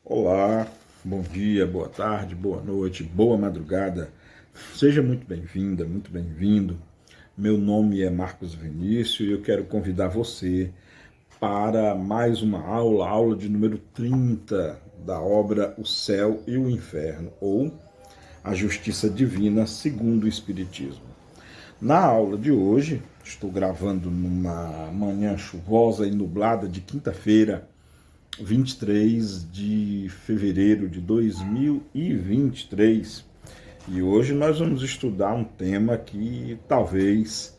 Olá, bom dia, boa tarde, boa noite, boa madrugada. Seja muito bem-vinda, muito bem-vindo. Meu nome é Marcos Vinícius e eu quero convidar você para mais uma aula, aula de número 30 da obra O Céu e o Inferno, ou A Justiça Divina segundo o Espiritismo. Na aula de hoje, estou gravando numa manhã chuvosa e nublada de quinta-feira, 23 de fevereiro de 2023. E hoje nós vamos estudar um tema que talvez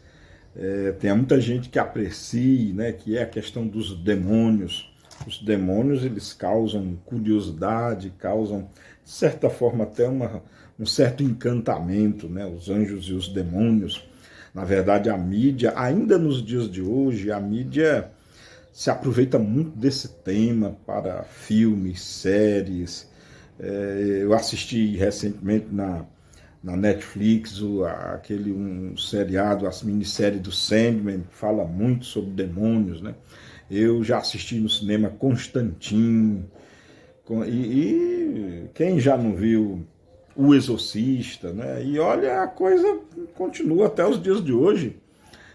tenha muita gente que aprecie, né, que é a questão dos demônios. Os demônios, eles causam curiosidade, causam, de certa forma, até um certo encantamento, né, os anjos e os demônios. Na verdade, a mídia, ainda nos dias de hoje, a mídia se aproveita muito desse tema para filmes, séries. Eu assisti recentemente na Netflix um seriado, a minissérie do Sandman, que fala muito sobre demônios, né? Eu já assisti no cinema Constantine, e quem já não viu O Exorcista, né? E olha, a coisa continua até os dias de hoje.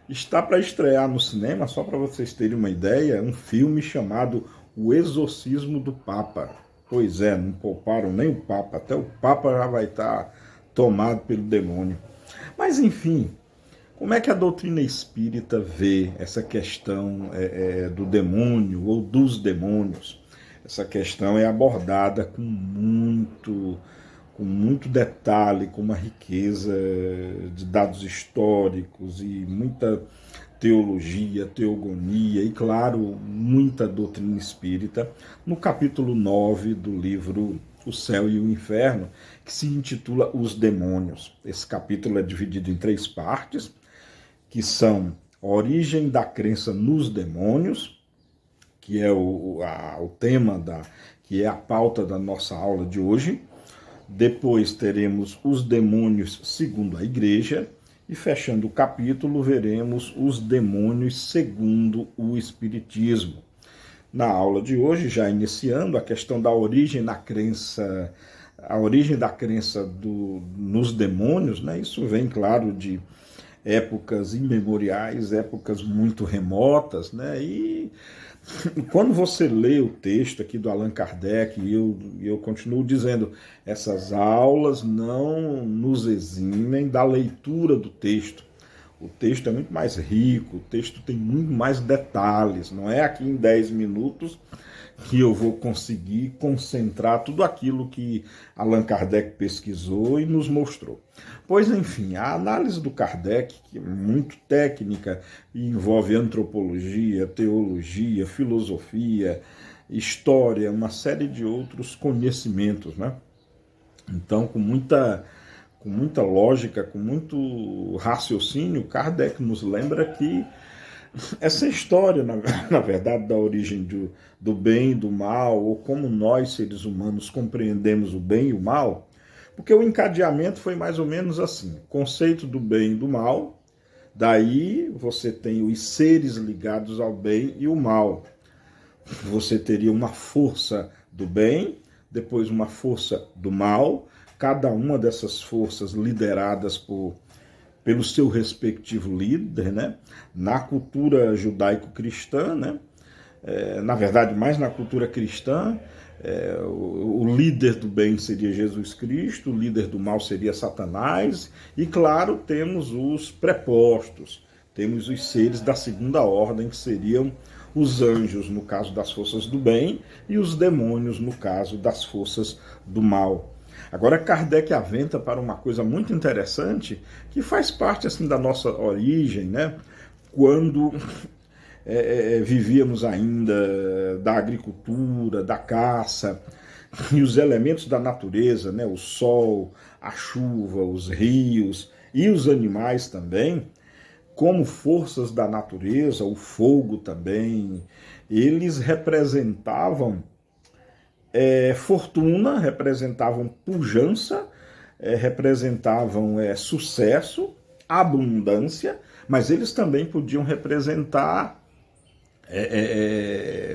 Está para estrear no cinema, só para vocês terem uma ideia, um filme chamado O Exorcismo do Papa. Pois é, não pouparam nem o Papa, até o Papa já vai estar tomado pelo demônio. Mas enfim, como é que a doutrina espírita vê essa questão do demônio ou dos demônios? Essa questão é abordada com muito detalhe, com uma riqueza de dados históricos e muita teologia, teogonia e, claro, muita doutrina espírita, no capítulo 9 do livro O Céu e o Inferno, que se intitula Os Demônios. Esse capítulo é dividido em 3 partes, que são a origem da crença nos demônios, que é o tema, que é a pauta da nossa aula de hoje. Depois teremos os demônios segundo a igreja. E fechando o capítulo, veremos os demônios segundo o Espiritismo. Na aula de hoje, já iniciando a questão da origem da crença, nos demônios, né? Isso vem, claro, de épocas imemoriais, épocas muito remotas, né? E quando você lê o texto aqui do Allan Kardec, e eu continuo dizendo, essas aulas não nos eximem da leitura do texto. O texto é muito mais rico, o texto tem muito mais detalhes. Não é aqui em 10 minutos que eu vou conseguir concentrar tudo aquilo que Allan Kardec pesquisou e nos mostrou. Pois, enfim, a análise do Kardec, que é muito técnica e envolve antropologia, teologia, filosofia, história, uma série de outros conhecimentos, né? Então, com muita lógica, com muito raciocínio, Kardec nos lembra que essa história, na verdade, da origem do bem e do mal, ou como nós, seres humanos, compreendemos o bem e o mal, porque o encadeamento foi mais ou menos assim: conceito do bem e do mal, daí você tem os seres ligados ao bem e o mal. Você teria uma força do bem, depois uma força do mal, cada uma dessas forças lideradas pelo seu respectivo líder, né? Na cultura judaico-cristã, né? Na verdade, mais na cultura cristã, o líder do bem seria Jesus Cristo, o líder do mal seria Satanás, e claro, temos os prepostos, temos os seres da segunda ordem, que seriam os anjos, no caso das forças do bem, e os demônios, no caso das forças do mal. Agora, Kardec aventa para uma coisa muito interessante, que faz parte assim da nossa origem, né? Quando vivíamos ainda da agricultura, da caça, e os elementos da natureza, né? O sol, a chuva, os rios e os animais também, como forças da natureza, o fogo também, eles representavam fortuna, representavam pujança, representavam sucesso, abundância, mas eles também podiam representar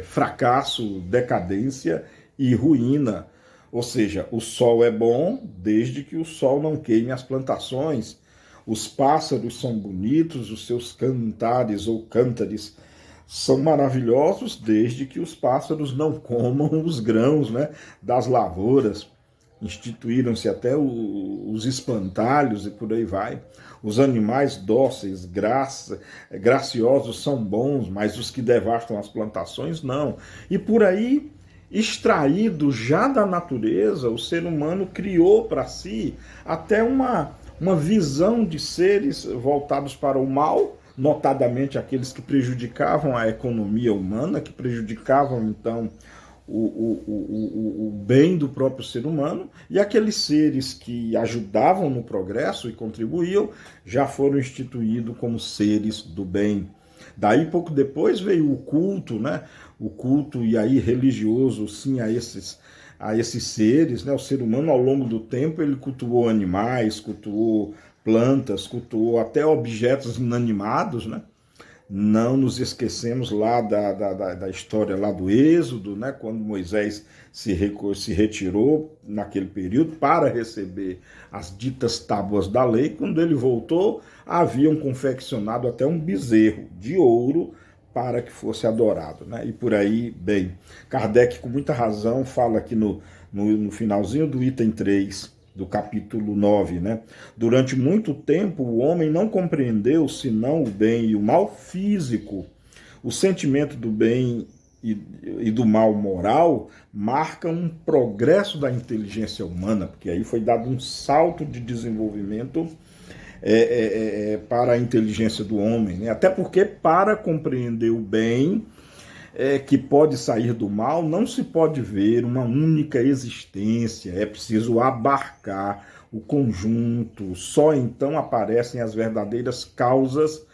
fracasso, decadência e ruína. Ou seja, o sol é bom desde que o sol não queime as plantações. Os pássaros são bonitos, os seus cantares ou cântares são maravilhosos desde que os pássaros não comam os grãos, né, das lavouras. Instituíram-se até os espantalhos e por aí vai. Os animais dóceis, graciosos são bons, mas os que devastam as plantações não. E por aí, extraído já da natureza, o ser humano criou para si até uma visão de seres voltados para o mal, notadamente aqueles que prejudicavam a economia humana, que prejudicavam então o bem do próprio ser humano, e aqueles seres que ajudavam no progresso e contribuíam já foram instituídos como seres do bem. Daí, pouco depois, veio o culto, né? O culto, e aí religioso, sim, a esses seres, né? O ser humano, ao longo do tempo, ele cultuou animais, cultuou plantas, cultuou até objetos inanimados, né? Não nos esquecemos lá da história lá do Êxodo, né, quando Moisés se retirou naquele período para receber as ditas tábuas da lei. Quando ele voltou, haviam confeccionado até um bezerro de ouro para que fosse adorado, né? E por aí, bem, Kardec com muita razão fala aqui no finalzinho do item 3, do capítulo 9, né? Durante muito tempo o homem não compreendeu senão o bem e o mal físico. O sentimento do bem e do mal moral marca um progresso da inteligência humana, porque aí foi dado um salto de desenvolvimento para a inteligência do homem, né? Até porque para compreender o bem que pode sair do mal, não se pode ver uma única existência, é preciso abarcar o conjunto, só então aparecem as verdadeiras causas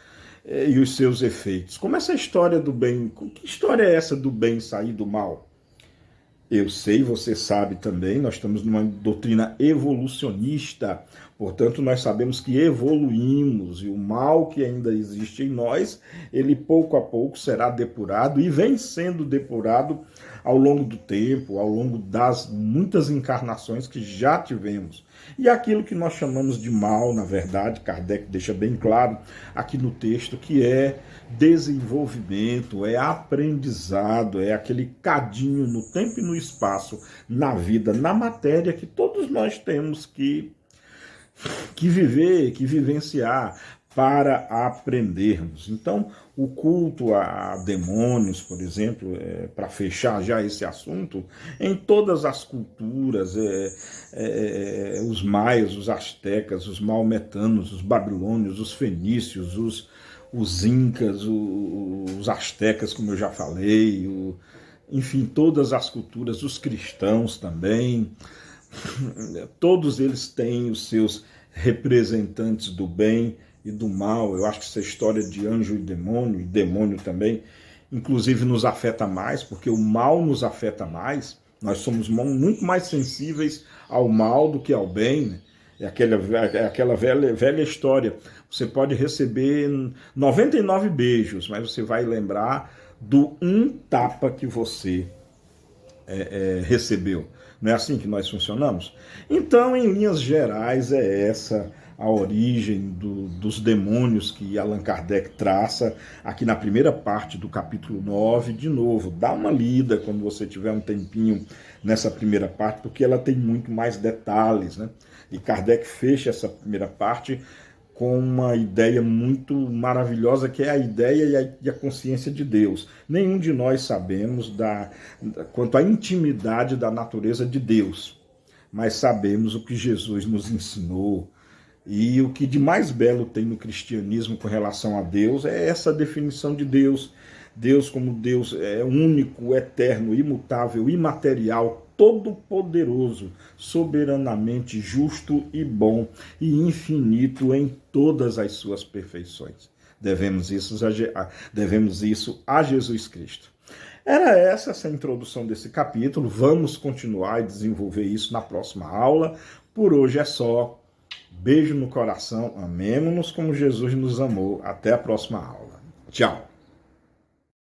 e os seus efeitos. Como essa história do bem, que história é essa do bem sair do mal? Eu sei, você sabe também, nós estamos numa doutrina evolucionista, portanto nós sabemos que evoluímos e o mal que ainda existe em nós, ele pouco a pouco será depurado e vem sendo depurado ao longo do tempo, ao longo das muitas encarnações que já tivemos. E aquilo que nós chamamos de mal, na verdade, Kardec deixa bem claro aqui no texto, que é desenvolvimento, é aprendizado, é aquele cadinho no tempo e no espaço, na vida, na matéria que todos nós temos que viver, que vivenciar para aprendermos. Então, o culto a demônios, por exemplo, para fechar já esse assunto, em todas as culturas, os maias, os astecas, os maometanos, os babilônios, os fenícios, os incas, os astecas, como eu já falei, enfim, todas as culturas, os cristãos também, todos eles têm os seus representantes do bem e do mal. Eu acho que essa história de anjo e demônio também, inclusive nos afeta mais, porque o mal nos afeta mais. Nós somos muito mais sensíveis ao mal do que ao bem, né? É aquela velha história. Você pode receber 99 beijos, mas você vai lembrar do um tapa que você recebeu. Não é assim que nós funcionamos? Então, em linhas gerais, é essa a origem dos demônios que Allan Kardec traça aqui na primeira parte do capítulo 9. De novo, dá uma lida quando você tiver um tempinho nessa primeira parte, porque ela tem muito mais detalhes, né? E Kardec fecha essa primeira parte com uma ideia muito maravilhosa, que é a ideia e a consciência de Deus. Nenhum de nós sabemos quanto à intimidade da natureza de Deus, mas sabemos o que Jesus nos ensinou. E o que de mais belo tem no cristianismo com relação a Deus é essa definição de Deus. Deus como Deus é único, eterno, imutável, imaterial, todo-poderoso, soberanamente justo e bom e infinito em todas as suas perfeições. Devemos isso a Jesus Cristo. Era essa a introdução desse capítulo. Vamos continuar e desenvolver isso na próxima aula. Por hoje é só. Beijo no coração, amemo-nos como Jesus nos amou. Até a próxima aula. Tchau.